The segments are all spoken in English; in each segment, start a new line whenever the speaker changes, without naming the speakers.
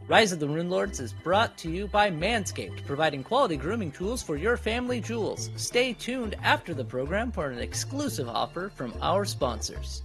Rise of the Runelords is brought to you by Manscaped, providing quality grooming tools for your family jewels. Stay tuned after the program for an exclusive offer from our sponsors.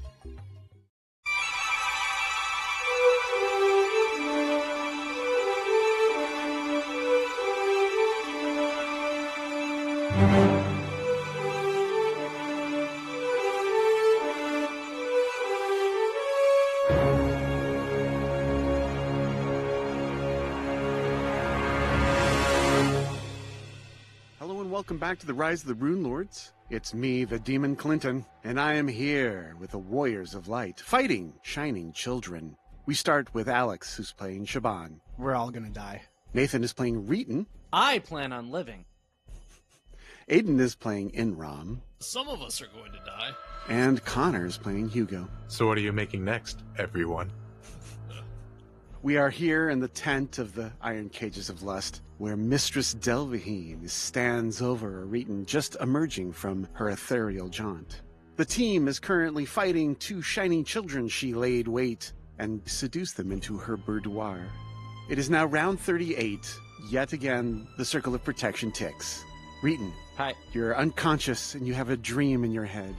Welcome back to the Rise of the Runelords. It's me, the Demon Clinton, and I am here with the Warriors of Light, fighting shining children. We start with Alex, who's playing Sibohan.
We're all gonna die.
Nathan is playing Reetin.
I plan on living.
Aiden is playing Enrom.
Some of us are going to die.
And Connor is playing Hugo.
So what are you making next, everyone?
We are here in the tent of the Iron Cages of Lust, where Mistress Delvahene stands over Reetin, just emerging from her ethereal jaunt. The team is currently fighting two shining children she laid wait and seduced them into her boudoir. It is now round 38. Yet again, the circle of protection ticks. Reetin,
Hi.
You're unconscious and you have a dream in your head,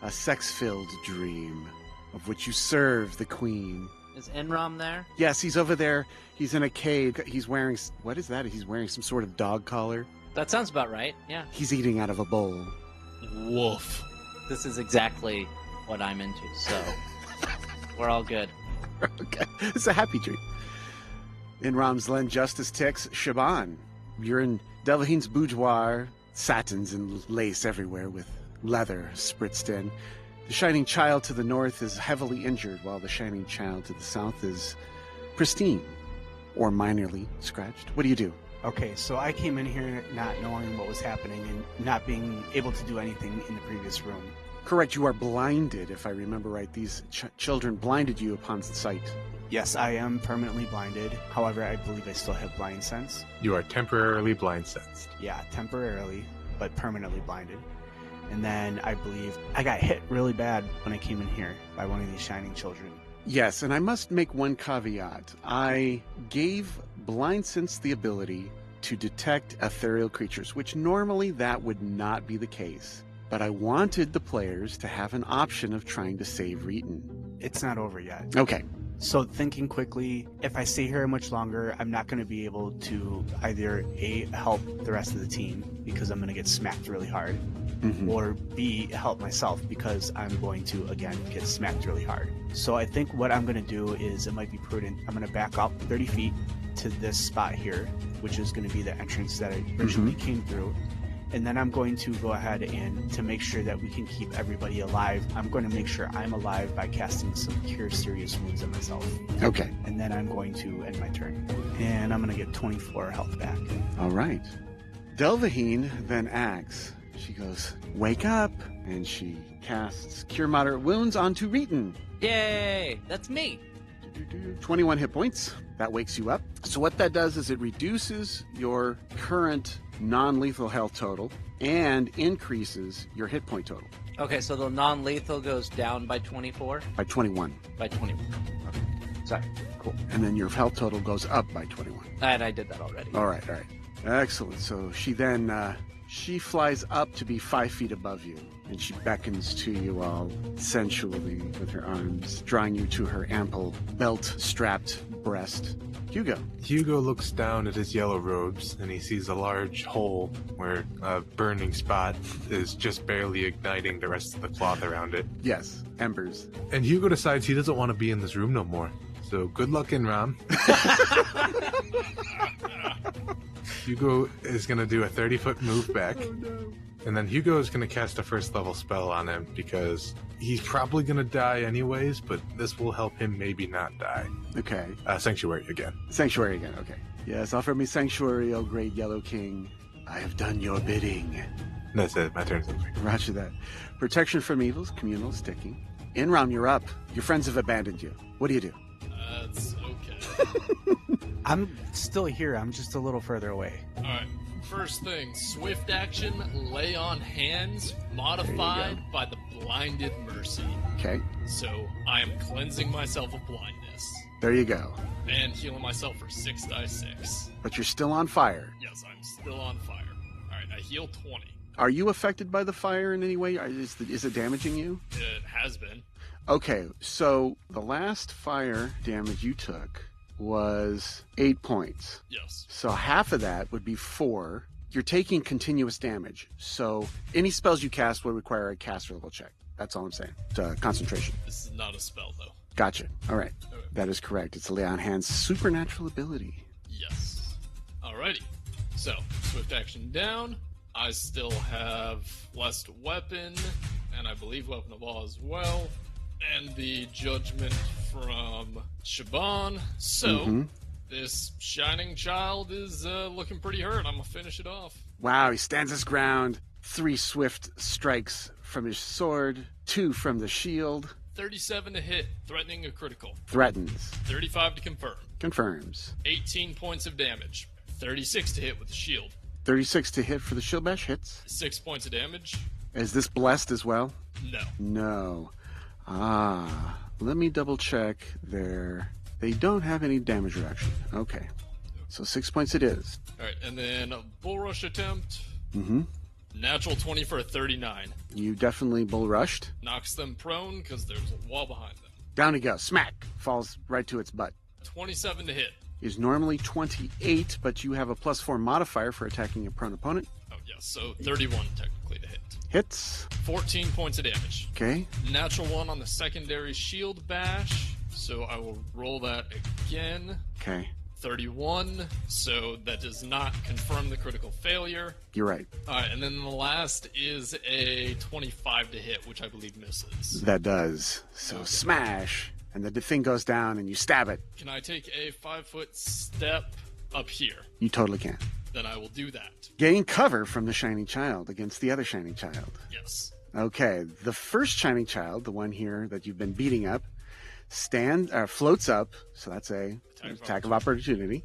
a sex-filled dream, of which you serve the queen.
Is Enrom there?
Yes, he's over there. He's in a cave. He's wearing... What is that? He's wearing some sort of dog collar.
That sounds about right, yeah.
He's eating out of a bowl.
Woof.
This is exactly what I'm into, so we're all good.
Okay. It's a happy dream. In Rom's Land Justice ticks, Sibohan. You're in Delvahene's boudoir. Satins and lace everywhere with leather spritzed in. The shining child to the north is heavily injured, while the shining child to the south is pristine, or minorly scratched. What do you do?
Okay, so I came in here not knowing what was happening and not being able to do anything in the previous room.
Correct, you are blinded, if I remember right. These children blinded you upon sight.
Yes, I am permanently blinded. However, I believe I still have blind sense.
You are temporarily blind sensed.
Yeah, temporarily, but permanently blinded. And then I believe I got hit really bad when I came in here by one of these shining children.
Yes, and I must make one caveat. I gave Blind Sense the ability to detect ethereal creatures, which normally that would not be the case. But I wanted the players to have an option of trying to save Reetin.
It's not over yet.
Okay.
So thinking quickly, if I stay here much longer, I'm not going to be able to either A, help the rest of the team because I'm going to get smacked really hard, or B, help myself because I'm going to, again, get smacked really hard. So I think what I'm going to do is, it might be prudent, I'm going to back up 30 feet to this spot here, which is going to be the entrance that I originally came through. And then I'm going to go ahead and, to make sure that we can keep everybody alive, I'm going to make sure I'm alive by casting some Cure Serious Wounds on myself.
Okay.
And then I'm going to end my turn. And I'm going to get 24 health back.
All right. Delvahene then acts. She goes, wake up, and she casts Cure Moderate Wounds onto Reetin.
Yay! That's me!
21 hit points. That wakes you up. So what that does is it reduces your current non-lethal health total and increases your hit point total.
Okay, so the non-lethal goes down by 24?
By 21.
By 21. Okay. Sorry.
Cool. And then your health total goes up by 21.
And I did that already.
All right. Excellent. So she then, she flies up to be 5 feet above you, and she beckons to you all sensually with her arms, drawing you to her ample belt-strapped breast.
Hugo looks down at his yellow robes, and he sees a large hole where a burning spot is just barely igniting the rest of the cloth around it.
Yes, embers.
And Hugo decides he doesn't want to be in this room no more. So good luck, Enrom. Hugo is going to do a 30-foot move back.
Oh, no.
And then Hugo is going to cast a first level spell on him because he's probably going to die anyways, but this will help him maybe not die.
Okay.
Sanctuary again.
Sanctuary again, okay. Yes, offer me sanctuary, O great Yellow King. I have done your bidding.
That's it. My turn's over.
Roger that. Protection from evils, communal sticking. Enrom, you're up. Your friends have abandoned you. What do you do?
That's okay.
I'm still here. I'm just a little further away.
All right. First thing, swift action, lay on hands, modified by the blinded mercy.
Okay.
So I am cleansing myself of blindness.
There you go.
And healing myself for 6 die 6.
But you're still on fire.
Yes, I'm still on fire. Alright, I heal 20.
Are you affected by the fire in any way? Is it damaging you?
It has been.
Okay, so the last fire damage you took was 8 points.
Yes.
So half of that would be 4. You're taking continuous damage. So any spells you cast will require a caster level check. That's all I'm saying. It's concentration.
This is not a spell, though.
Gotcha. All right.
Okay.
That is correct. It's a lay on hands supernatural ability.
Yes. Alrighty. So, swift action down. I still have blessed weapon, and I believe weapon of awe as well, and the judgment from Sibohan. So, this shining child is looking pretty hurt. I'm gonna finish it off.
Wow, he stands his ground. 3 swift strikes from his sword, 2 from the shield.
37 to hit, threatening a critical.
Threatens.
35 to confirm.
Confirms.
18 points of damage. 36 to hit with the shield.
36 to hit for the shield bash hits.
6 points of damage.
Is this blessed as well?
No.
No. Let me double check there. They don't have any damage reduction. Okay. So 6 points it is.
Alright, and then a bull rush attempt.
Mm-hmm.
Natural 20 for a 39.
You definitely bull rushed.
Knocks them prone because there's a wall behind them.
Down he goes. Smack. Falls right to its butt.
27 to hit.
Is normally 28, but you have a +4 modifier for attacking a prone opponent.
Oh, yes, so 31 technically to hit.
Hits.
14 points of damage.
Okay.
Natural 1 on the secondary shield bash, so I will roll that again.
Okay.
31, so that does not confirm the critical failure.
You're right.
Alright, and then the last is a 25 to hit, which I believe misses.
That does. So smash, and the thing goes down, and you stab it.
Can I take a 5-foot step up here?
You totally can.
Then I will do that.
Gain cover from the Shining Child against the other Shining Child.
Yes.
Okay, the first Shining Child, the one here that you've been beating up, floats up, so that's a attack of opportunity.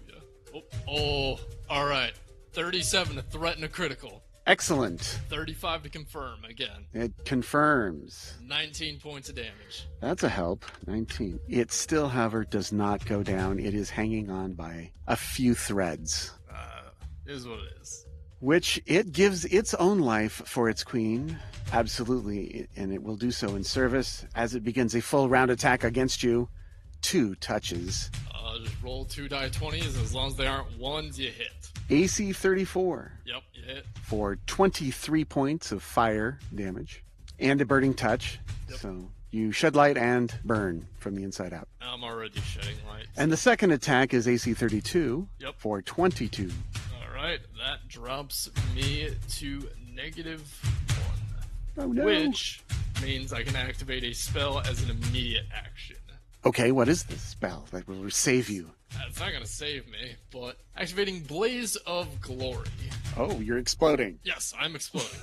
Yeah. Oh, all right. 37 to threaten a critical.
Excellent.
35 to confirm again.
It confirms.
19 points of damage.
That's a help. 19. It still, however, does not go down. It is hanging on by a few threads.
Is what it is.
Which it gives its own life for its queen. Absolutely. And it will do so in service as it begins a full round attack against you. 2 touches.
Just roll 2 die 20s. As long as they aren't ones, you hit.
AC 34.
Yep, you hit.
For 23 points of fire damage. And a burning touch.
Yep.
So you shed light and burn from the inside out.
I'm already shedding light.
And the second attack is AC 32.
Yep.
For 22.
Alright, that drops me to -1.
Oh no.
Which means I can activate a spell as an immediate action.
Okay, what is this spell that will save you?
It's not going to save me, but activating Blaze of Glory.
Oh, you're exploding.
Yes, I'm exploding.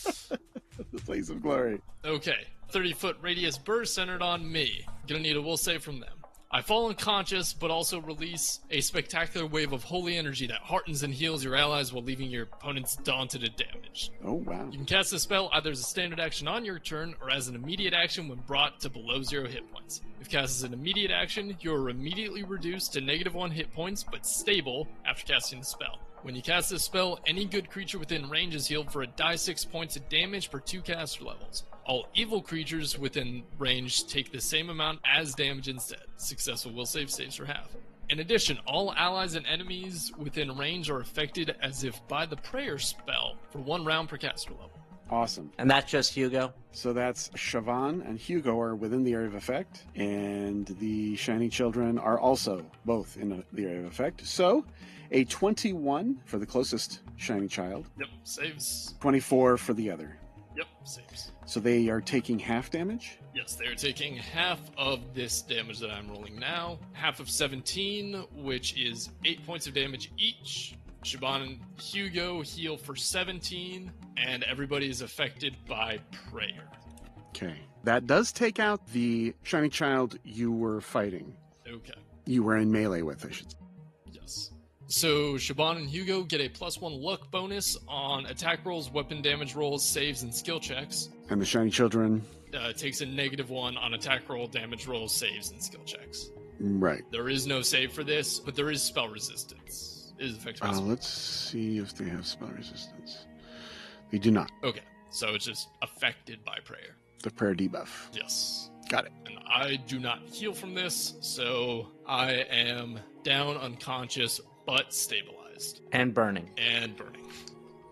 The Blaze of Glory.
Okay, 30-foot radius burst centered on me. Gonna need a will save from them. I fall unconscious, but also release a spectacular wave of holy energy that heartens and heals your allies while leaving your opponents daunted and damaged.
Oh, wow.
You can cast this spell either as a standard action on your turn or as an immediate action when brought to below 0 hit points. If cast as an immediate action, you are immediately reduced to -1 hit points, but stable after casting the spell. When you cast this spell, any good creature within range is healed for a die 6 points of damage per 2 caster levels. All evil creatures within range take the same amount as damage instead. Successful will save saves for half. In addition, all allies and enemies within range are affected as if by the prayer spell for 1 round per caster level.
Awesome.
And that's just Hugo?
So that's Sibohan and Hugo are within the area of effect, and the Shining Children are also both in the area of effect. So, a 21 for the closest Shining Child.
Yep, saves.
24 for the other.
Yep, saves.
So they are taking half damage?
Yes, they're taking half of this damage that I'm rolling now. Half of 17, which is 8 points of damage each. Sibohan and Hugo heal for 17, and everybody is affected by prayer.
Okay. That does take out the Shining Child you were fighting.
Okay.
You were in melee with, I should say.
Yes. So Sibohan and Hugo get a +1 luck bonus on attack rolls, weapon damage rolls, saves, and skill checks.
And the shiny children?
Takes a -1 on attack roll, damage rolls, saves, and skill checks.
Right.
There is no save for this, but there is spell resistance. It is effective.
Let's see if they have spell resistance. They do not.
Okay, so it's just affected by prayer.
The prayer debuff.
Yes.
Got it.
And I do not heal from this, so I am down unconscious, but stabilized.
And burning.
And burning.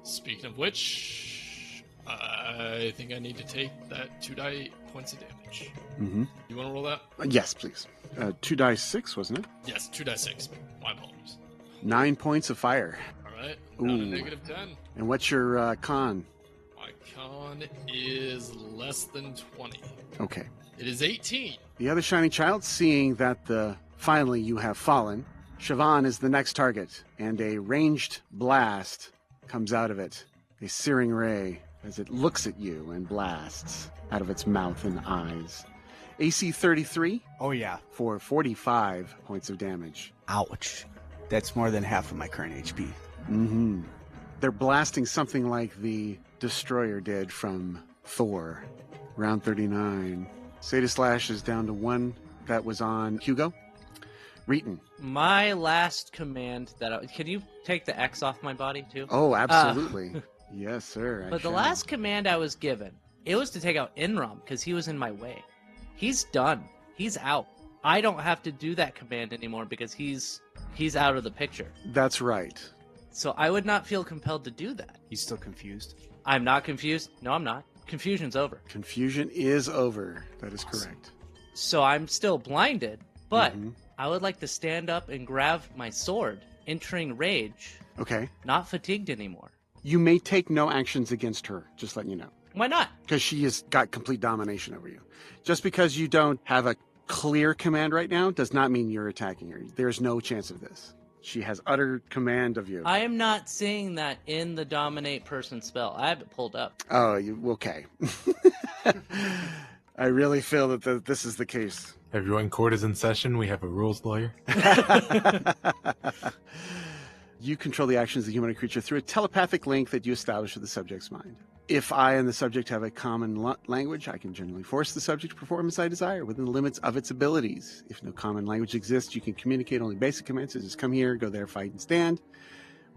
Speaking of which, I think I need to take that 2d8 points of damage.
Mm-hmm.
You want to roll that?
Yes, please. 2d6, wasn't it?
Yes, 2d6. My apologies.
9 points of fire.
All right, down to
Ooh.
-10.
And what's your con?
My con is less than 20.
Okay.
It is 18.
The other shining child, seeing that finally you have fallen, Sibohan is the next target, and a ranged blast comes out of it. A searing ray as it looks at you and blasts out of its mouth and eyes. AC 33
Oh, yeah.
for 45 points of damage.
Ouch. That's more than half of my current HP.
Mm-hmm. They're blasting something like the Destroyer did from Thor. Round 39. Zeta Slash is down to 1. That was on Hugo. Reetin.
My last command can you take the X off my body too?
Oh, absolutely. Yes, sir.
But the last command I was given, it was to take out Enrom because he was in my way. He's done. He's out. I don't have to do that command anymore because he's out of the picture.
That's right.
So I would not feel compelled to do that.
He's still confused.
I'm not confused. No, I'm not. Confusion's over.
Confusion is over. That is correct.
So I'm still blinded, but
Mhm.
I would like to stand up and grab my sword, entering rage,
Okay.
not fatigued anymore.
You may take no actions against her, just letting you know.
Why not?
Because she has got complete domination over you. Just because you don't have a clear command right now does not mean you're attacking her. There's no chance of this. She has utter command of you.
I am not seeing that in the dominate person spell. I have it pulled up.
Oh, okay. I really feel that this is the case.
Everyone, court is in session. We have a rules lawyer.
You control the actions of the human creature through a telepathic link that you establish with the subject's mind. If I and the subject have a common language, I can generally force the subject to perform as I desire within the limits of its abilities. If no common language exists, you can communicate only basic commands, such as come here, go there, fight, and stand.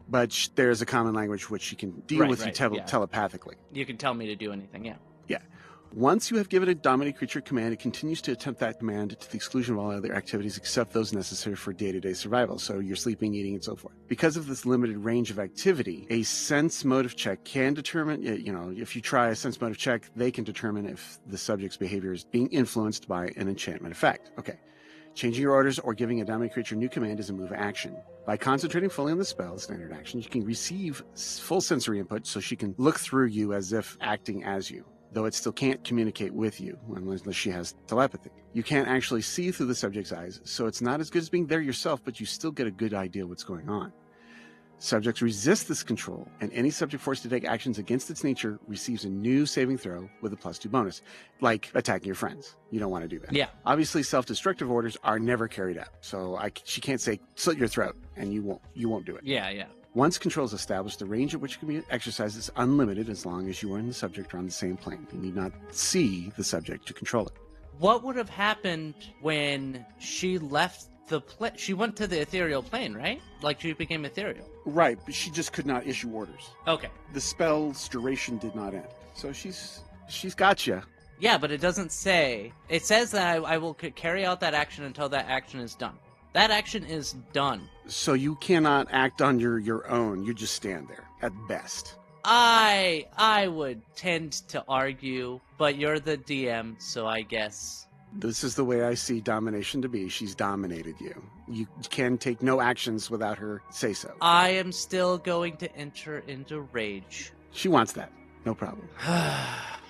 But there's a common language which you can deal with telepathically.
You can tell me to do anything, yeah.
Yeah. Once you have given a dominate creature command, it continues to attempt that command to the exclusion of all other activities except those necessary for day-to-day survival, so you're sleeping, eating, and so forth. Because of this limited range of activity, a sense motive check can determine, if you try a sense motive check, they can determine if the subject's behavior is being influenced by an enchantment effect. Okay. Changing your orders or giving a dominate creature a new command is a move action. By concentrating fully on the spell, standard action, you can receive full sensory input so she can look through you as if acting as you, though it still can't communicate with you unless she has telepathy. You can't actually see through the subject's eyes, so it's not as good as being there yourself, but you still get a good idea what's going on. Subjects resist this control, and any subject forced to take actions against its nature receives a new saving throw with a +2 bonus, like attacking your friends. You don't want to do that.
Yeah.
Obviously, self-destructive orders are never carried out, so she can't say, slit your throat, and you won't do it.
Yeah.
Once control is established, the range at which it can be exercised is unlimited as long as you and the subject are on the same plane. You need not see the subject to control it.
What would have happened when she left the she went to the ethereal plane, right? Like she became ethereal.
Right, but she just could not issue orders.
Okay.
The spell's duration did not end. So she's got you.
Yeah, but it doesn't say. It says that I will carry out that action until that action is done. That action is done.
So you cannot act on your own. You just stand there, at best.
I would tend to argue, but you're the DM, so I guess.
This is the way I see domination to be. She's dominated you. You can take no actions without her say so.
I am still going to enter into rage.
She wants that. No problem.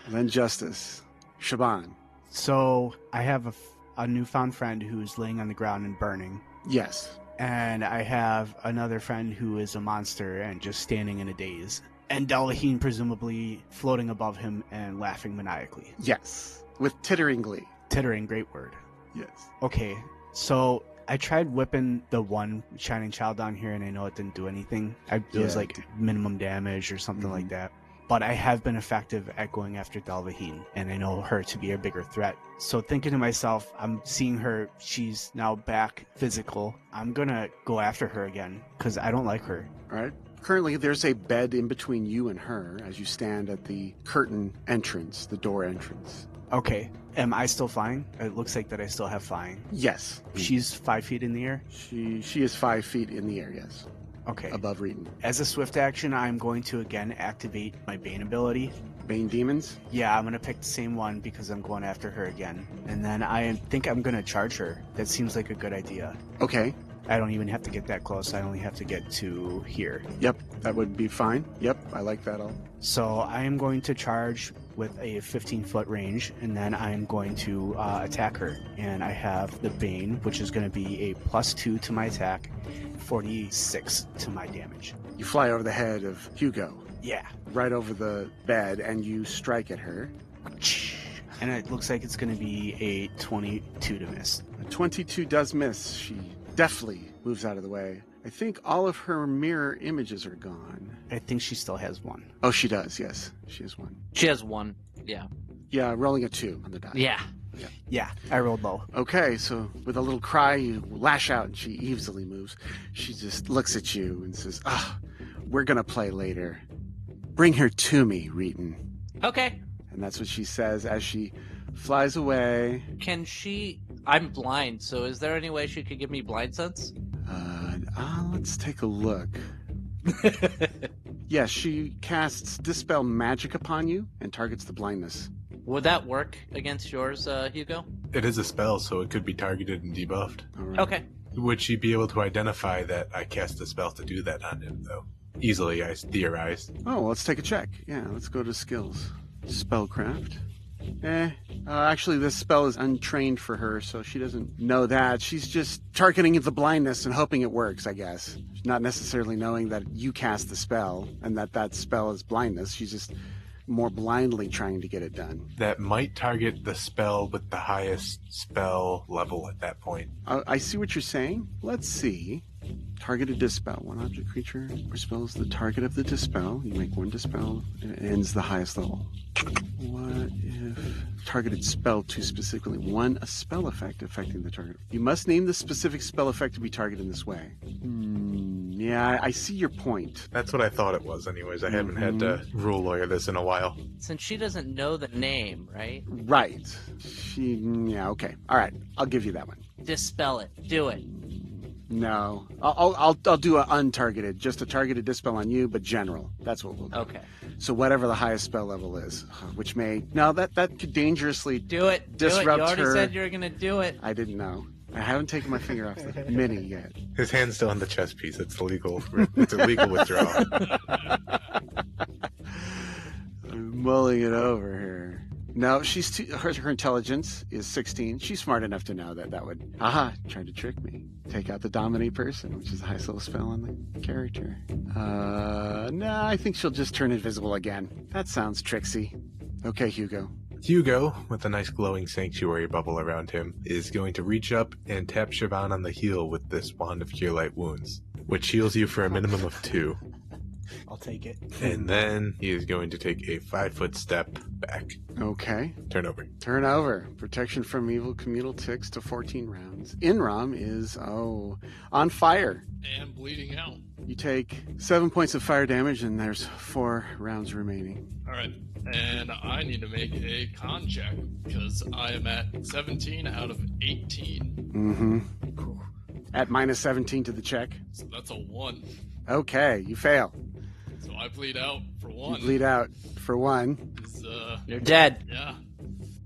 Then justice. Sibohan.
So I have a newfound friend who's laying on the ground and burning.
Yes.
And I have another friend who is a monster and just standing in a daze. And Delvahene presumably floating above him and laughing maniacally.
Yes. With tittering glee.
Tittering, great word.
Yes.
Okay, so I tried whipping the one Shining Child down here, and I know it didn't do anything. It was like minimum damage or something like that. But I have been effective at going after Delvahene, and I know her to be a bigger threat. So thinking to myself, I'm seeing her, she's now back physical. I'm going to go after her again, because I don't like her.
All right. Currently, there's a bed in between you and her as you stand at the curtain entrance, the door entrance.
Okay. Am I still flying? It looks like that I still have flying.
Yes.
She's 5 feet in the air?
She is 5 feet in the air, yes.
Okay.
Above Reetin.
As a swift action, I'm going to again activate my Bane ability.
Bane Demons?
Yeah, I'm going to pick the same one because I'm going after her again. And then I think I'm going to charge her. That seems like a good idea.
Okay.
I don't even have to get that close. I only have to get to here.
Yep, that would be fine. Yep, I like that all.
So I am going to charge with a 15-foot range, and then I'm going to attack her. And I have the Bane, which is going to be a +2 to my attack, 46 to my damage.
You fly over the head of Hugo.
Yeah.
Right over the bed, and you strike at her.
And it looks like it's going to be a 22 to miss.
A 22 does miss. She deftly moves out of the way. I think all of her mirror images are gone.
I think she still has one.
Oh, she does, yes. She has one.
She has one. Yeah.
Yeah, rolling a 2 on the die.
Yeah, I rolled low.
Okay, so with a little cry, you lash out and she easily moves. She just looks at you and says, we're going to play later. Bring her to me, Reetin.
Okay.
And that's what she says as she flies away.
Can she... I'm blind, so is there any way she could give me blind sense?
Let's take a look. Yes, she casts Dispel Magic upon you and targets the blindness.
Would that work against yours, Hugo?
It is a spell, so it could be targeted and debuffed.
All right.
Okay.
Would she be able to identify that I cast a spell to do that on him, though? Easily, I theorize.
Oh, well, let's take a check. Yeah, let's go to skills. Spellcraft. Actually, this spell is untrained for her, so she doesn't know that. She's just targeting the blindness and hoping it works, I guess. Not necessarily knowing that you cast the spell and that spell is blindness. She's just more blindly trying to get it done.
That might target the spell with the highest spell level at that point.
I see what you're saying. Let's see. Targeted Dispel. One object, creature, or spell is the target of the Dispel. You make one Dispel, and it ends the highest level. What if targeted spell to specifically a spell effect affecting the target? You must name the specific spell effect to be targeted in this way. Yeah, I see your point.
That's what I thought it was anyways. I haven't had to rule lawyer this in a while.
Since she doesn't know the name, right?
Right. Yeah, okay. All right, I'll give you that one.
Dispel it. Do it.
No, I'll do an untargeted, just a targeted dispel on you, but general. That's what we'll do.
Okay.
So whatever the highest spell level is, which may that could dangerously
do it.
Disrupt
do it. You already
her.
said you were gonna do it.
I didn't know. I haven't taken my finger off the mini yet.
His hand's still on the chess piece. It's illegal. It's a legal withdrawal.
I'm mulling it over here. No, her intelligence is 16. She's smart enough to know that would, try to trick me. Take out the dominate person, which is the highest level spell on the character. No, I think she'll just turn invisible again. That sounds tricksy. Okay, Hugo.
Hugo, with a nice glowing sanctuary bubble around him, is going to reach up and tap Sibohan on the heel with this Wand of Cure Light Wounds, which heals you for a minimum of 2.
I'll take it.
And then he is going to take a 5-foot step back.
Okay.
Turn over.
Turn over. Protection from evil communal ticks to 14 rounds. Enrom is, on fire.
And bleeding out.
You take 7 points of fire damage, and there's 4 rounds remaining.
All right. And I need to make a con check, because I am at 17 out of 18.
Mm-hmm. At minus 17 to the check.
So that's a 1.
Okay, you fail.
So I bleed out for 1.
You bleed out for 1.
You're dead.
Yeah.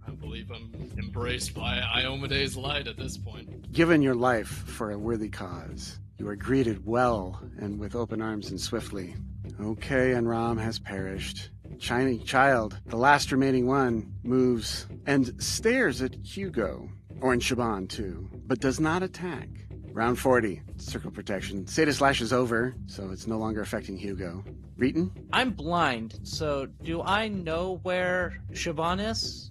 I believe I'm embraced by Iomede's light at this point.
Given your life for a worthy cause, you are greeted well and with open arms and swiftly. Okay, Enrom has perished. Shining Child, the last remaining one, moves and stares at Hugo, or in Sibohan too, but does not attack. Round 40, circle protection. Seda Slash is over, so it's no longer affecting Hugo. Reetin?
I'm blind, so do I know where Sibohan is?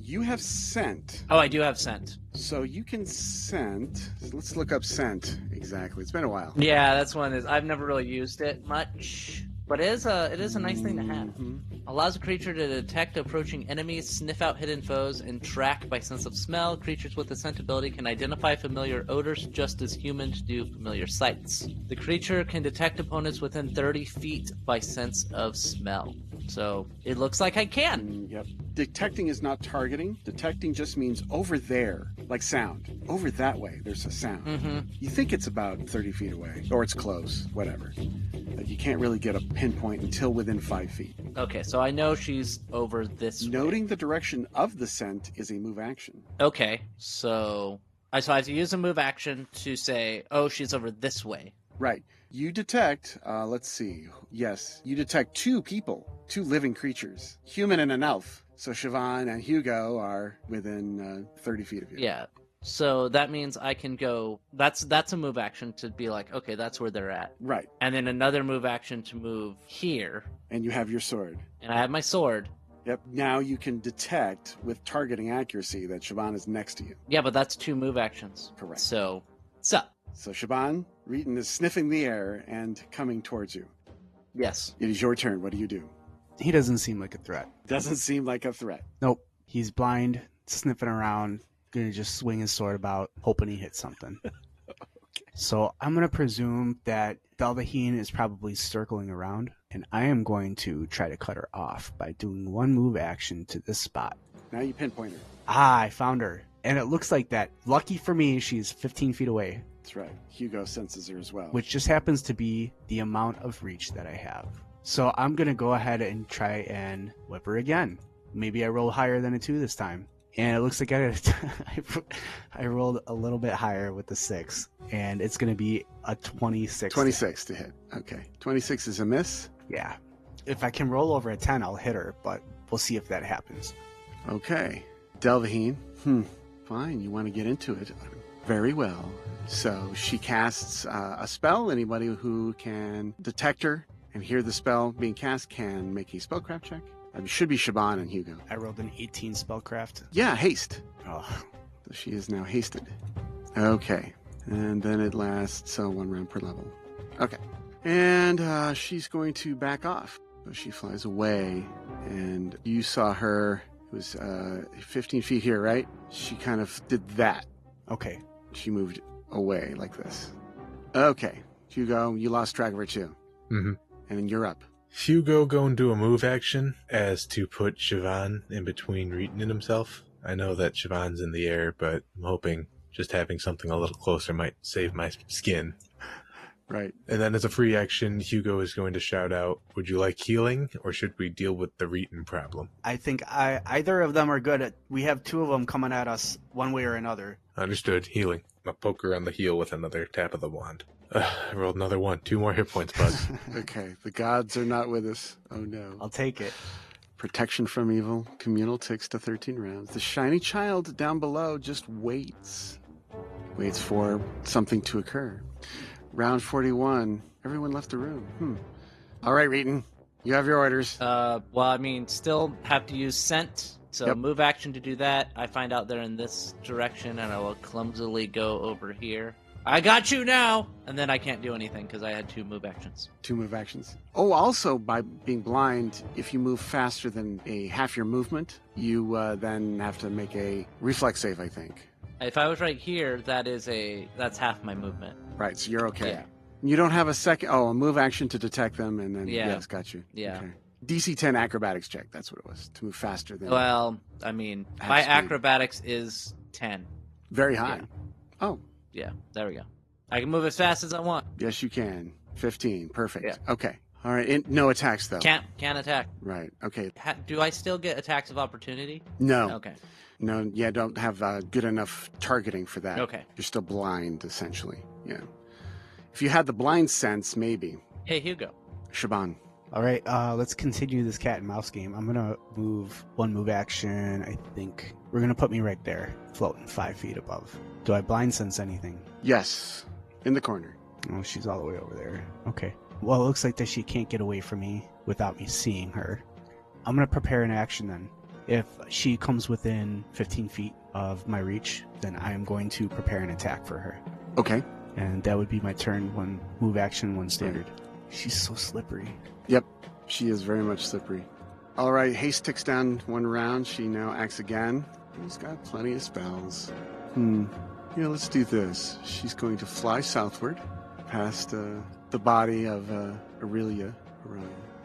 You have scent.
Oh, I do have scent.
So you can scent. Let's look up scent. Exactly. It's been a while.
Yeah, that's one. I've never really used it much, but it is a nice thing to have.
Mhm.
Allows a creature to detect approaching enemies, sniff out hidden foes, and track by sense of smell. Creatures with the scent ability can identify familiar odors just as humans do familiar sights. The creature can detect opponents within 30 feet by sense of smell. So it looks like I can.
Yep. Detecting is not targeting. Detecting just means over there, like sound. Over that way, there's a sound.
Mm-hmm.
You think it's about 30 feet away, or it's close, whatever. But you can't really get a pinpoint until within 5 feet.
Okay, so I know she's over this way.
Noting the direction of the scent is a move action.
Okay, so I have to use a move action to say, oh, she's over this way.
Right. You detect, let's see. Yes, you detect 2 people, 2 living creatures, human and an elf. So Sibohan and Hugo are within 30 feet of you.
Yeah. So that means I can go. That's a move action to be like, okay, that's where they're at.
Right.
And then another move action to move here.
And you have your sword.
And I have my sword.
Yep. Now you can detect with targeting accuracy that Sibohan is next to you.
Yeah, but that's 2 move actions.
Correct.
So, what's up?
So Sibohan, Reetin is sniffing the air and coming towards you.
Yes.
It is your turn. What do you do?
He doesn't seem like a threat.
Doesn't seem like a threat.
Nope. He's blind, sniffing around, gonna just swing his sword about, hoping he hits something.
Okay.
So I'm gonna presume that Delvahene is probably circling around, and I am going to try to cut her off by doing 1 move action to this spot.
Now you pinpoint her.
Ah, I found her. And it looks like that. Lucky for me, she's 15 feet away,
That's right. Hugo senses her as well.
which just happens to be the amount of reach that I have. So I'm going to go ahead and try and whip her again. Maybe I roll higher than a 2 this time. And it looks like I rolled a little bit higher with the 6. And it's going to be a 26.
26 to hit. Okay. 26 is a miss.
Yeah. If I can roll over a 10, I'll hit her, but we'll see if that happens.
Okay. Delvahene. Fine. You want to get into it. Very well. So she casts a spell. Anybody who can detect her and hear the spell being cast can make a spellcraft check. It should be Sibohan and Hugo.
I rolled an 18 spellcraft.
Yeah, haste.
Oh,
So she is now hasted. Okay. And then it lasts 1 round per level. Okay. And she's going to back off. So she flies away. And you saw her. It was 15 feet here, right? She kind of did that.
okay.
She moved away like this. Okay. Hugo, you lost track of her too.
Mm-hmm.
And then you're up.
Hugo going to do a move action as to put Sibohan in between Reetin and himself. I know that Siobhan's in the air, but I'm hoping just having something a little closer might save my skin.
Right.
And then as a free action, Hugo is going to shout out, would you like healing, or should we deal with the Reetin problem?
I think either of them are good. We have 2 of them coming at us one way or another.
Understood. Healing. I'll poke her on the heel with another tap of the wand. I rolled another 1. 2 more hit points, bud.
Okay. The gods are not with us. Oh no.
I'll take it.
Protection from evil. Communal ticks to 13 rounds. The shiny child down below just waits. Waits for something to occur. Round 41. Everyone left the room. All right, Reetin. You have your orders.
Well, I mean, still have to use scent. So
Yep.
move action to do that. I find out they're in this direction, and I will clumsily go over here. I got you now! And then I can't do anything because I had 2 move actions.
2 move actions. Oh, also, by being blind, if you move faster than a half your movement, you then have to make a reflex save, I think.
If I was right here, that's half my movement.
Right, so you're okay.
Yeah.
You don't have a move action to detect them, and then,
Yeah.
yes, got you.
Yeah.
Okay. DC 10 acrobatics check, that's what it was, to move faster than...
Well, I mean,
Half
my
speed.
acrobatics is 10.
Very high.
Yeah.
Oh,
Yeah, there we go. I can move as fast as I want.
yes, you can. 15, perfect.
Yeah.
Okay. All right, no attacks, though.
Can't attack.
Right, okay.
Do I still get attacks of opportunity?
No.
Okay.
No, yeah, don't have good enough targeting for that.
Okay.
You're still blind, essentially. Yeah. If you had the blind sense, maybe.
Hey, Hugo.
Sibohan.
All right, let's continue this cat and mouse game. I'm gonna move 1 move action. I think we're gonna put me right there, floating 5 feet above. Do I blind sense anything?
Yes, in the corner.
Oh, she's all the way over there. Okay. Well, it looks like that she can't get away from me without me seeing her. I'm going to prepare an action then. If she comes within 15 feet of my reach, then I am going to prepare an attack for her.
Okay.
And that would be my turn, 1 move action, 1 standard. She's so slippery.
Yep, she is very much slippery. All right, haste ticks down 1 round. She now acts again. She's got plenty of spells. Yeah, let's do this. She's going to fly southward past the body of Aurelia.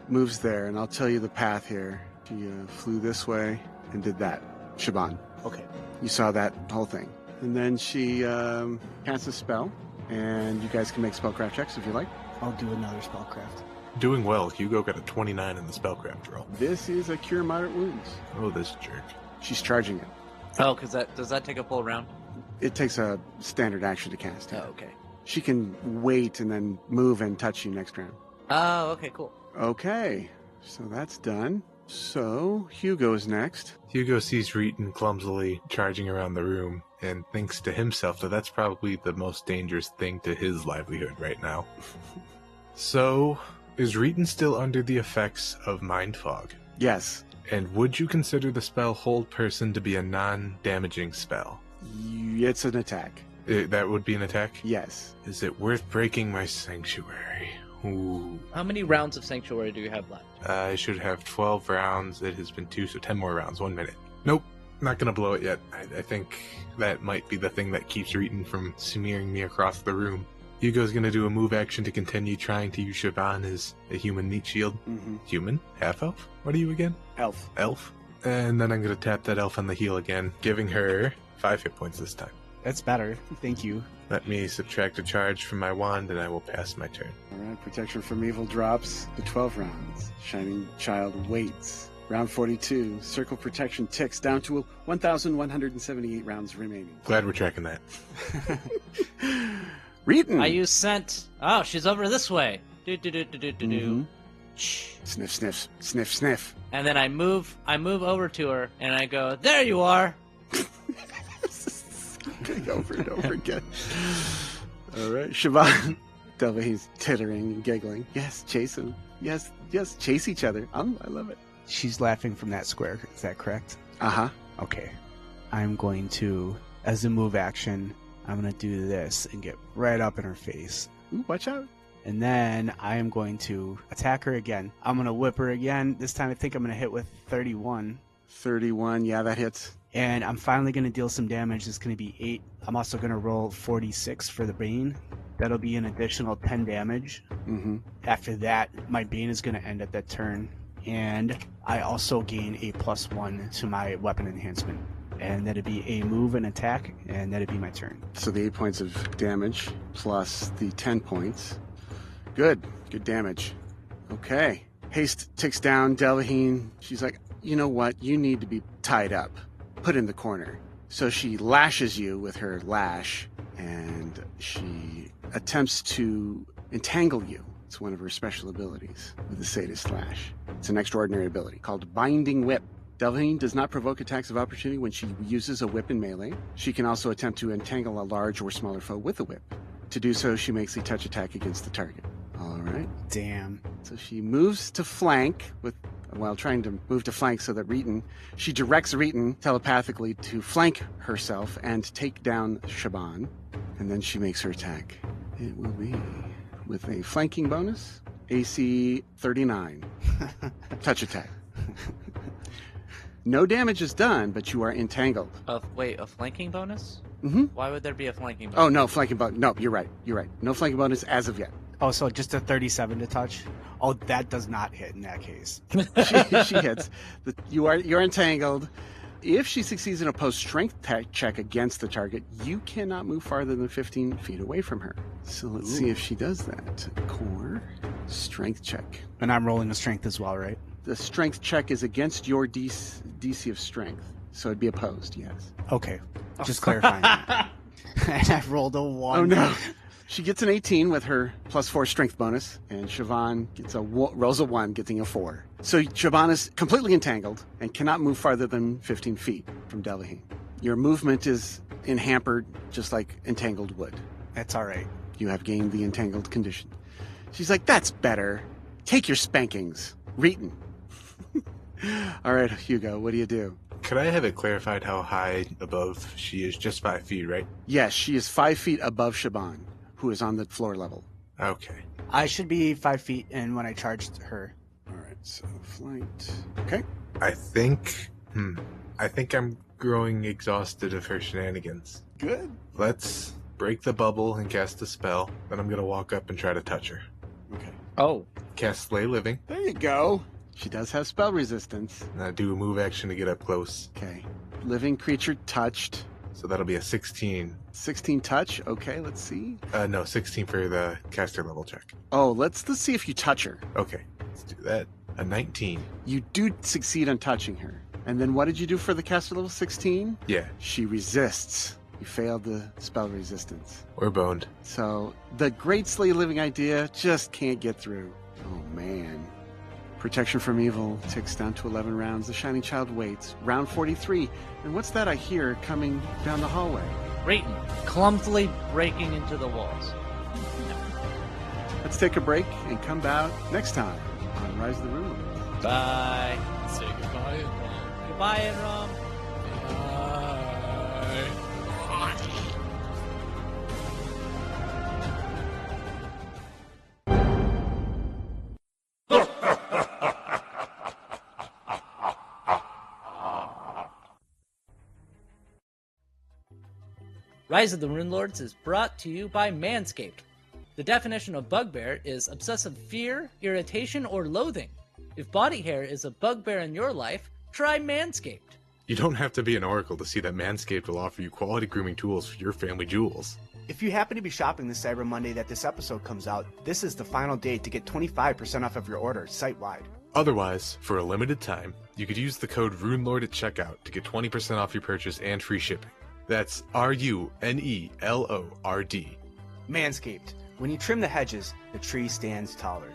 Moves there, and I'll tell you the path here. She flew this way and did that. Sibohan.
Okay.
You saw that whole thing. And then she casts a spell, and you guys can make spellcraft checks if you like.
I'll do another spellcraft.
Doing well. Hugo got a 29 in the spellcraft roll.
This is a Cure Moderate Wounds.
Oh, this jerk.
She's charging it.
Oh, does that take a full round?
It takes a standard action to cast.
Oh, okay.
She can wait and then move and touch you next round.
Oh, okay, cool.
Okay, so that's done. So, Hugo is next.
Hugo sees Reetin clumsily charging around the room and thinks to himself that that's probably the most dangerous thing to his livelihood right now. So, is Reetin still under the effects of Mind Fog?
Yes.
And would you consider the spell Hold Person to be a non-damaging spell?
It's an attack.
That would be an attack?
Yes.
Is it worth breaking my sanctuary? Ooh.
How many rounds of Sanctuary do you have left?
I should have 12 rounds. It has been 2, so 10 more rounds. 1 minute. Nope. Not gonna blow it yet. I think that might be the thing that keeps Reetin from smearing me across the room. Hugo's gonna do a move action to continue trying to use Sibohan as a human meat shield.
Mm-hmm.
Human? Half-elf? What are you again?
Elf.
Elf? And then I'm gonna tap that elf on the heel again, giving her 5 hit points this time.
That's better. Thank you.
Let me subtract a charge from my wand, and I will pass my turn.
All right, protection from evil drops to 12 rounds. Shining Child waits. Round 42, circle protection ticks down to 1,178 rounds remaining.
Glad we're tracking that.
Reetin!
I use scent. Oh, she's over this way.
Mm-hmm. Sniff, sniff, sniff, sniff.
And then I move over to her, and I go, there you are!
Over and over again. All right, Sibohan. Delvahene's tittering and giggling. Yes, chase him. Yes, chase each other. I love it.
She's laughing from that square. Is that correct?
Uh-huh.
Okay. I'm going to, as a move action, I'm going to do this and get right up in her face.
Ooh, watch out.
And then I am going to attack her again. I'm going to whip her again. This time I think I'm going to hit with 31.
31, yeah, that hits.
And I'm finally going to deal some damage. It's going to be 8. I'm also going to roll 46 for the Bane. That'll be an additional 10 damage.
Mm-hmm.
After that, my Bane is going to end at that turn. And I also gain a +1 to my weapon enhancement. And that'd be a move and attack, and that'd be my turn.
So the 8 points of damage plus the 10 points. Good damage. Okay. Haste ticks down Delvahene. She's like, you know what? You need to be tied up. Put in the corner. So she lashes you with her lash, and she attempts to entangle you. It's one of her special abilities with the Sadist Lash. It's an extraordinary ability called Binding Whip. Delvahene does not provoke attacks of opportunity when she uses a whip in melee. She can also attempt to entangle a large or smaller foe with a whip. To do so, she makes a touch attack against the target. All right.
Damn.
So she moves to flank while trying to move to flank so that she directs Reetin telepathically to flank herself and take down Sibohan. And then she makes her attack. It will be with a flanking bonus, AC 39. Touch attack. No damage is done, but you are entangled.
A flanking bonus?
Mm-hmm.
Why would there be a flanking bonus?
Oh, no, flanking bonus. No, you're right. No flanking bonus as of yet.
Oh, so just a 37 to touch? Oh, that does not hit in that case.
she hits. You're entangled. If she succeeds in a post-strength check against the target, you cannot move farther than 15 feet away from her. So let's see if she does that. Core, strength check.
And I'm rolling a strength as well, right?
The strength check is against your DC of strength, so it'd be opposed, yes.
Okay, just clarifying that. And I rolled a 1.
Oh, no. She gets an 18 with her +4 strength bonus, and Sibohan rolls a 1, getting a 4. So Sibohan is completely entangled and cannot move farther than 15 feet from Delvahene. Your movement is hampered just like entangled would.
That's all right.
You have gained the entangled condition. She's like, that's better. Take your spankings. Reetin. All right, Hugo, what do you do?
Could I have it clarified how high above she is? Just 5 feet, right?
Yes, she is 5 feet above Sibohan, who is on the floor level.
Okay.
I should be 5 feet in when I charged her.
All right, so flight. Okay.
I think I'm growing exhausted of her shenanigans.
Good.
Let's break the bubble and cast a spell. Then I'm going to walk up and try to touch her.
Okay.
Oh.
Cast Slay Living.
There you go. She does have spell resistance.
And I do a move action to get up close.
Okay. Living creature touched.
So that'll be a 16.
16 touch. Okay, let's see.
No, 16 for the caster level check.
Oh, let's see if you touch her.
Okay, let's do that. A 19.
You do succeed on touching her. And then what did you do for the caster level 16?
Yeah,
She resists. You failed the spell resistance.
we're boned.
So the great Slay Living idea just can't get through. Oh, man. Protection from evil ticks down to 11 rounds. The Shining Child waits. Round 43. And what's that I hear coming down the hallway?
Reetin, clumsily breaking into the walls.
Let's take a break and come back next time on Rise of the Rune Lords.
Bye.
Say goodbye, Enrom.
Goodbye, Enrom.
Bye.
Rise of the Rune Lords is brought to you by Manscaped. The definition of bugbear is obsessive fear, irritation, or loathing. If body hair is a bugbear in your life, try Manscaped.
You don't have to be an oracle to see that Manscaped will offer you quality grooming tools for your family jewels.
If you happen to be shopping this Cyber Monday that this episode comes out, this is the final day to get 25% off of your order site-wide.
Otherwise, for a limited time, you could use the code RUNELORD at checkout to get 20% off your purchase and free shipping. That's RUNELORD.
Manscaped. When you trim the hedges, the tree stands taller.